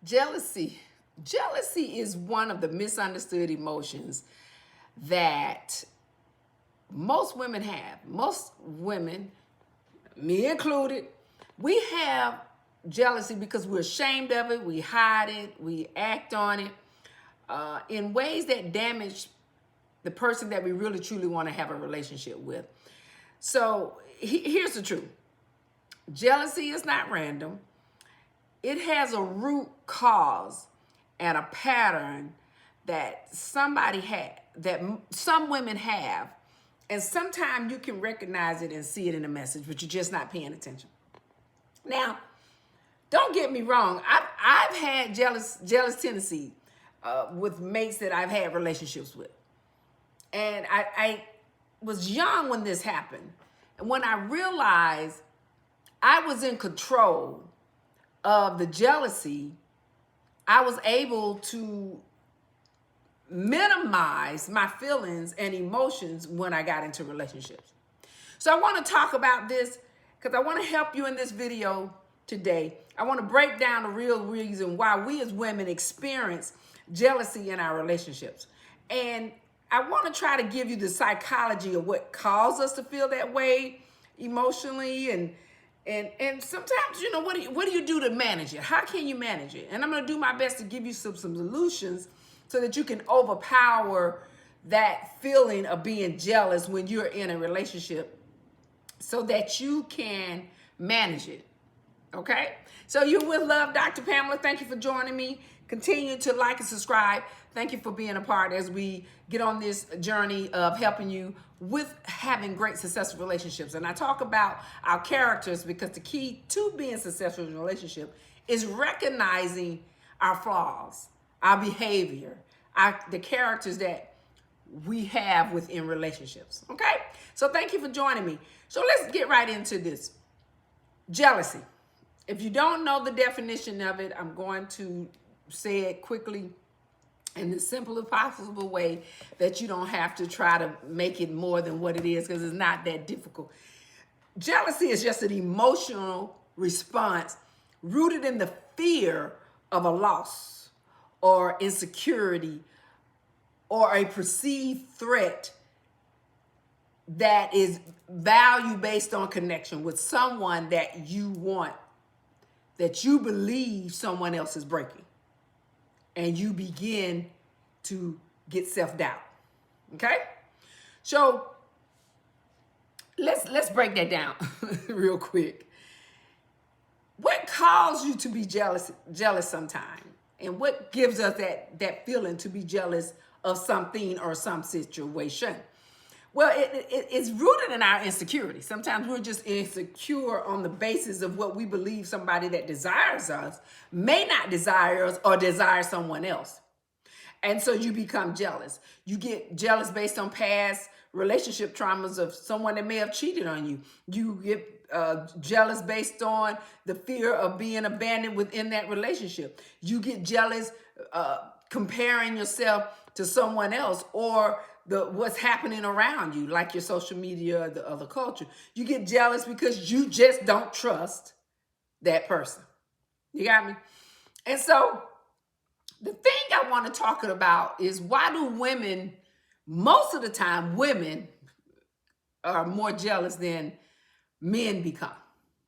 Jealousy. Jealousy is one of the misunderstood emotions that most women have. Most women, me included, we have jealousy because we're ashamed of it, we hide it, we act on it in ways that damage the person that we really truly want to have a relationship with. So here's the truth. Jealousy is not random. It has a root cause and a pattern that somebody had, that some women have. And sometimes you can recognize it and see it in a message, but you're just not paying attention. Now, don't get me wrong. I've had jealous tendency with mates that I've had relationships with. And I was young when this happened. And when I realized I was in control of the jealousy, I was able to minimize my feelings and emotions when I got into relationships. So I want to talk about this because I want to help you in this video today. I want to break down the real reason why we as women experience jealousy in our relationships. And I want to try to give you the psychology of what caused us to feel that way emotionally, and sometimes, you know, what do you do to manage it? How can you manage it? And I'm going to do my best to give you some solutions so that you can overpower that feeling of being jealous when you're in a relationship so that you can manage it. Okay? So you're with Love, Dr. Pamela. Thank you for joining me. Continue to like and subscribe. Thank you for being a part as we get on this journey of helping you with having great successful relationships. And I talk about our characters because the key to being successful in a relationship is recognizing our flaws, our behavior, the characters that we have within relationships. Okay? So thank you for joining me. So let's get right into this. Jealousy. If you don't know the definition of it, I'm going to say it quickly in the simplest possible way that you don't have to try to make it more than what it is, because it's not that difficult. Jealousy is just an emotional response rooted in the fear of a loss or insecurity or a perceived threat that is value based on connection with someone that you want, that you believe someone else is breaking. And you begin to get self-doubt. Okay? So let's break that down real quick. What caused you to be jealous sometimes? And what gives us that feeling to be jealous of something or some situation? Well, it's rooted in our insecurity. Sometimes we're just insecure on the basis of what we believe somebody that desires us may not desire us or desire someone else. And so you become jealous. You get jealous based on past relationship traumas of someone that may have cheated on you. You get jealous based on the fear of being abandoned within that relationship. You get jealous comparing yourself to someone else or what's happening around you, like your social media or the other culture. You get jealous because you just don't trust that person. You got me? And so the thing I want to talk about is, why do women, most of the time, women are more jealous than men become?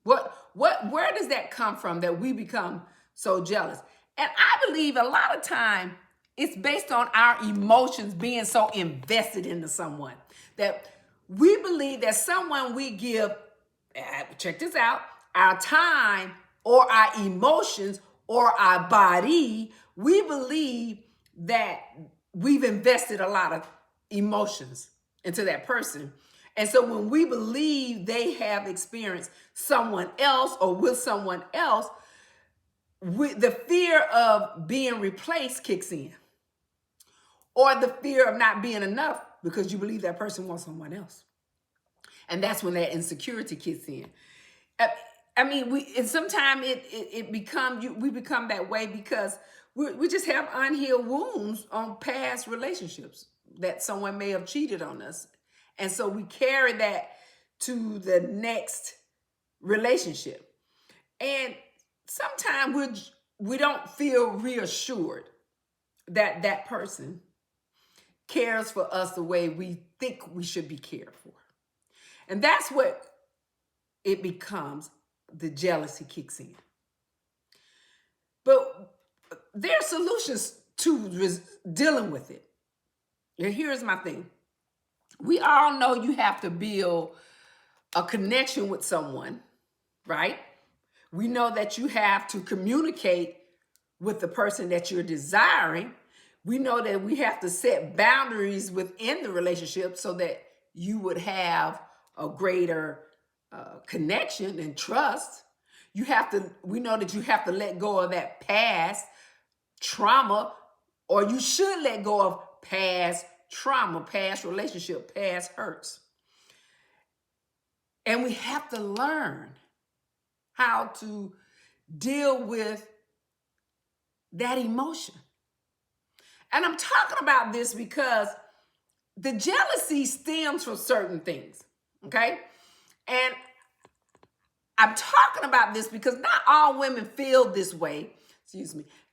Where does that come from that we become so jealous? And I believe a lot of time it's based on our emotions being so invested into someone that we believe that someone we give, check this out, our time or our emotions or our body, we believe that we've invested a lot of emotions into that person. And so when we believe they have experienced someone else or with someone else, the fear of being replaced kicks in. Or the fear of not being enough because you believe that person wants someone else. And that's when that insecurity kicks in. I mean, sometimes we become that way because we just have unhealed wounds on past relationships that someone may have cheated on us. And so we carry that to the next relationship. And sometimes we don't feel reassured that that person cares for us the way we think we should be cared for. And that's what it becomes. The jealousy kicks in. But there are solutions to dealing with it. And here's my thing. We all know you have to build a connection with someone, right? We know that you have to communicate with the person that you're desiring. We know that we have to set boundaries within the relationship so that you would have a greater connection and trust. We know that you have to let go of that past trauma, or you should let go of past trauma, past relationship, past hurts. And we have to learn how to deal with that emotion. And I'm talking about this because the jealousy stems from certain things, okay? And I'm talking about this because not all women feel this way,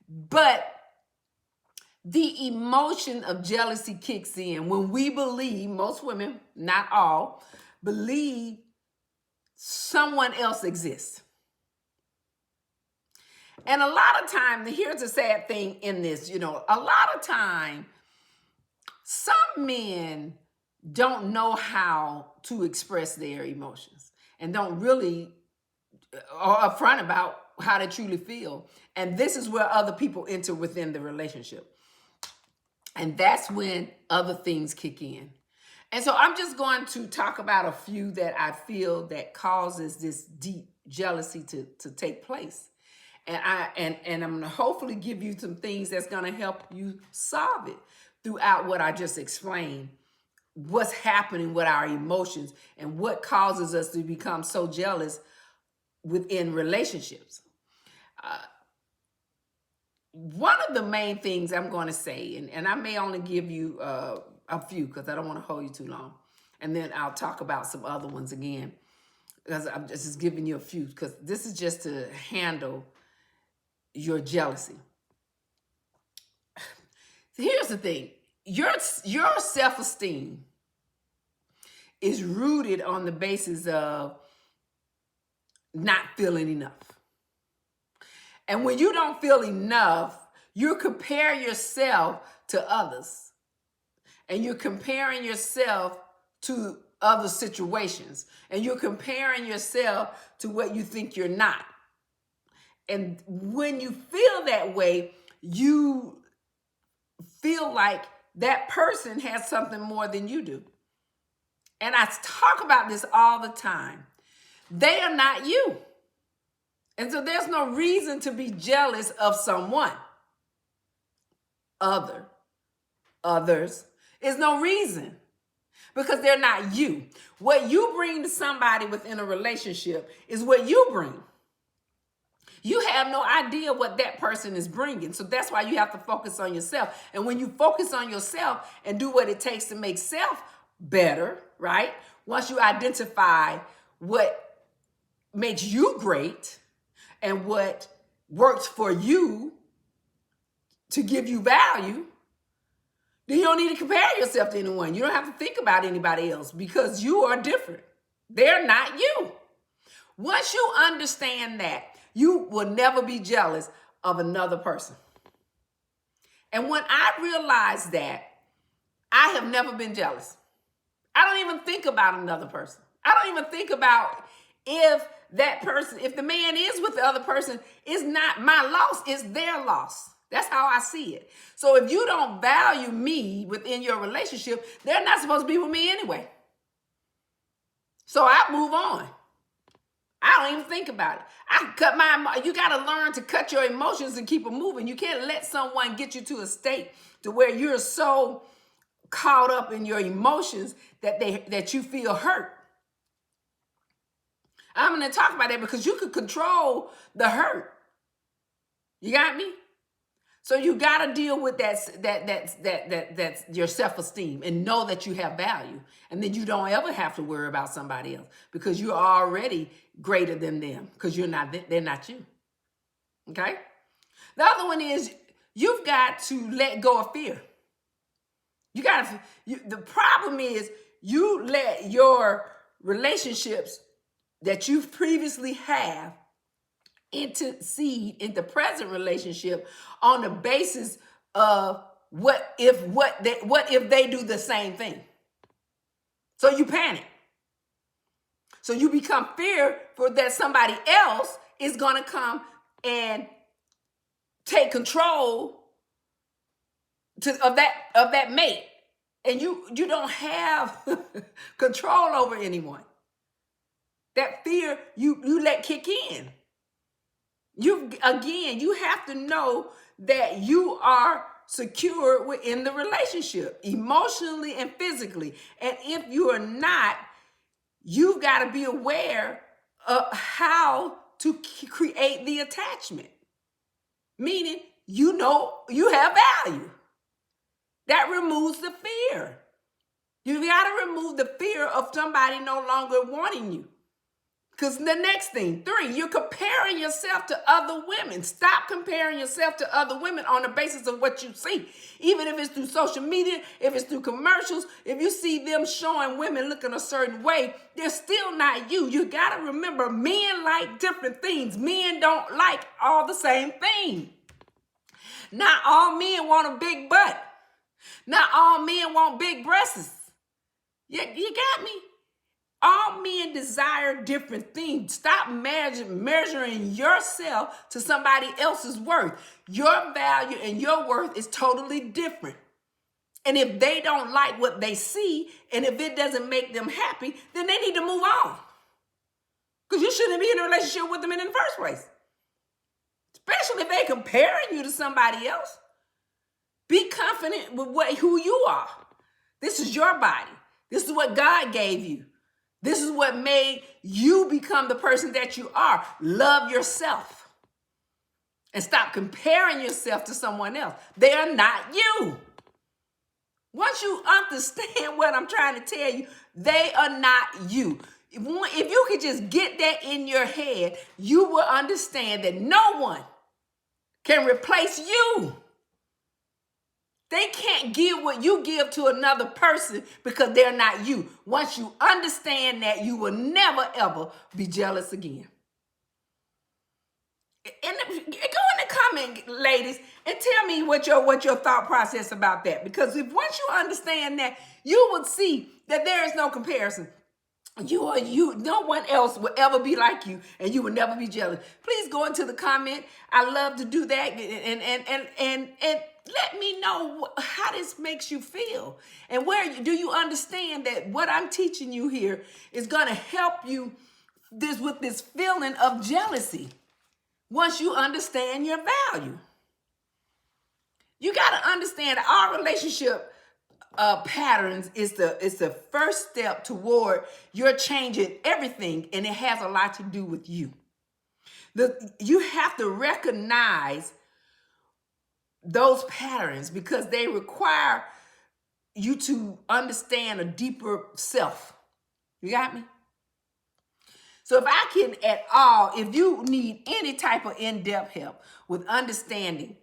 but the emotion of jealousy kicks in when we believe, most women, not all, believe someone else exists. And a lot of time, here's the sad thing in this, a lot of time, some men don't know how to express their emotions and don't really are upfront about how they truly feel. And this is where other people enter within the relationship. And that's when other things kick in. And so I'm just going to talk about a few that I feel that causes this deep jealousy to take place. And I'm going to hopefully give you some things that's going to help you solve it throughout what I just explained. What's happening with our emotions and what causes us to become so jealous within relationships. One of the main things I'm going to say, and I may only give you a few because I don't want to hold you too long. And then I'll talk about some other ones again because I'm just giving you a few because this is just to handle your jealousy. Here's the thing. Your self-esteem is rooted on the basis of not feeling enough. And when you don't feel enough, you compare yourself to others. And you're comparing yourself to other situations. And you're comparing yourself to what you think you're not. And when you feel that way, you feel like that person has something more than you do. And I talk about this all the time. They are not you. And so there's no reason to be jealous of someone. Others. There's no reason. Because they're not you. What you bring to somebody within a relationship is what you bring. You have no idea what that person is bringing. So that's why you have to focus on yourself. And when you focus on yourself and do what it takes to make self better, right? Once you identify what makes you great and what works for you to give you value, then you don't need to compare yourself to anyone. You don't have to think about anybody else because you are different. They're not you. Once you understand that, you will never be jealous of another person. And when I realized that, I have never been jealous. I don't even think about another person. I don't even think about if that person, if the man is with the other person, it's not my loss, it's their loss. That's how I see it. So if you don't value me within your relationship, they're not supposed to be with me anyway. So I move on. I don't even think about it. You got to learn to cut your emotions and keep them moving. You can't let someone get you to a state to where you're so caught up in your emotions that you feel hurt. I'm going to talk about that because you could control the hurt. You got me? So you got to deal with that's your self-esteem and know that you have value. And then you don't ever have to worry about somebody else because you're already greater than them because they're not you. Okay? The other one is you've got to let go of fear. The problem is you let your relationships that you've previously have intercede in the present relationship on the basis of what if they do the same thing. So you panic. So you become fearful that somebody else is going to come and take control of that mate, and you don't have control over anyone. That fear you let kick in. You have to know that you are secure within the relationship, emotionally and physically. And if you are not, you've got to be aware of how to create the attachment. Meaning, you have value. That removes the fear. You got to remove the fear of somebody no longer wanting you. Because the next thing, 3, you're comparing yourself to other women. Stop comparing yourself to other women on the basis of what you see. Even if it's through social media, if it's through commercials, if you see them showing women looking a certain way, they're still not you. You got to remember, men like different things. Men don't like all the same thing. Not all men want a big butt. Not all men want big breasts. You got me? All men desire different things. Stop measuring yourself to somebody else's worth. Your value and your worth is totally different. And if they don't like what they see, and if it doesn't make them happy, then they need to move on. Because you shouldn't be in a relationship with them in the first place. Especially if they're comparing you to somebody else. Be confident with who you are. This is your body. This is what God gave you. This is what made you become the person that you are. Love yourself. And stop comparing yourself to someone else. They are not you. Once you understand what I'm trying to tell you, they are not you. If you could just get that in your head, you will understand that no one can replace you. They can't give what you give to another person because they're not you. Once you understand that, you will never, ever be jealous again. And go in the comment, ladies, and tell me what your thought process about that. Because if once you understand that, you would see that there is no comparison. No one else will ever be like you, and you will never be jealous. Please go into the comment. I love to do that, and let me know how this makes you feel, and do you understand that what I'm teaching you here is going to help you with this feeling of jealousy. Once you understand your value, you got to understand that our relationship patterns is the first step toward your changing everything, and it has a lot to do with you. You have to recognize those patterns because they require you to understand a deeper self. You got me? So if you need any type of in-depth help with understanding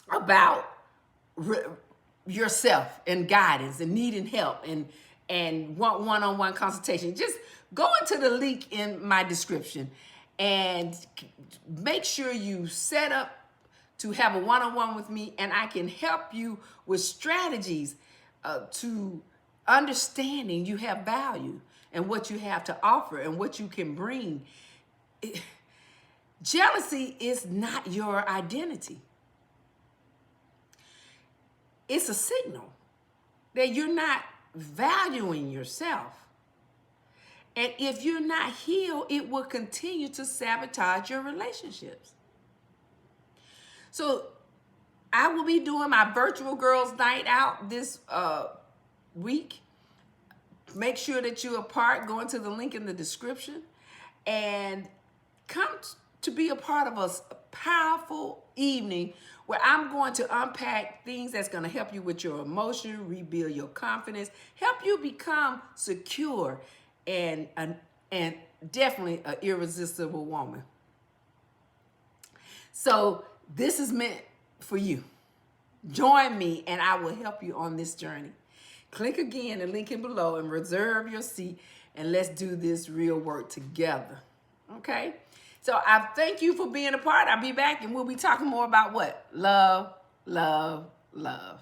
about yourself and guidance and needing help and want one-on-one consultation, just go into the link in my description and make sure you set up to have a one-on-one with me, and I can help you with strategies to understanding you have value and what you have to offer and what you can bring. Jealousy is not your identity. It's a signal that you're not valuing yourself. And if you're not healed, it will continue to sabotage your relationships. So I will be doing my virtual girls' night out this week. Make sure that you're a part. Go into the link in the description and come to be a part of a powerful evening where I'm going to unpack things that's going to help you with your emotion, rebuild your confidence, help you become secure and definitely an irresistible woman. So This is meant for you. Join me and I will help you on this journey. Click again the link in below and reserve your seat, and let's do this real work together. Okay? So I thank you for being a part. I'll be back and we'll be talking more about what? Love, love, love.